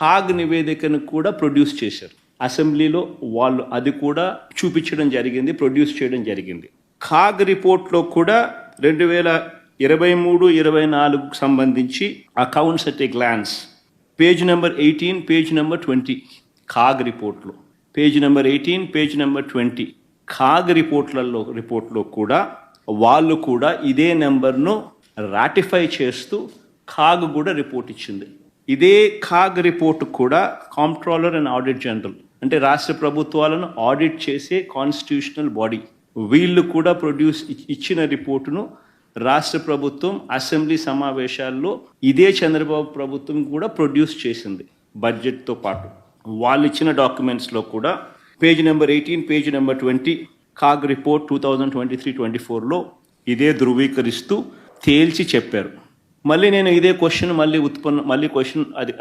CAG నివేదికను కూడా produce చేశారు. అసెంబ్లీలో వాళ్ళు అది కూడా చూపించడం జరిగింది, ప్రొడ్యూస్ చేయడం జరిగింది. కాగ్ రిపోర్ట్లో కూడా 2023-24 సంబంధించి accounts at a glance page number 18, page number 20 CAG రిపోర్ట్లో, page number 18, page number 20 CAG రిపోర్ట్లో కూడా వాళ్ళు కూడా ఇదే నెంబర్ను రాటిఫై చేస్తూ కాగ్ కూడా రిపోర్ట్ ఇచ్చింది. ఇదే కాగ్ రిపోర్ట్ కూడా కాంప్ట్రోలర్ అండ్ ఆడిట్ జనరల్, అంటే రాష్ట్ర ప్రభుత్వాలను ఆడిట్ చేసే కాన్స్టిట్యూషనల్ బాడీ, వీళ్ళు కూడా ఇచ్చిన రిపోర్టును రాష్ట్ర ప్రభుత్వం అసెంబ్లీ సమావేశాల్లో ఇదే చంద్రబాబు ప్రభుత్వం కూడా ప్రొడ్యూస్ చేసింది బడ్జెట్తో పాటు. వాళ్ళు ఇచ్చిన డాక్యుమెంట్స్లో కూడా page number 18, page number 20 CAG report 2023-24లో ఇదే ధృవీకరిస్తూ తేల్చి చెప్పారు. మళ్ళీ నేను ఇదే క్వశ్చన్ మళ్ళీ క్వశ్చన్ అది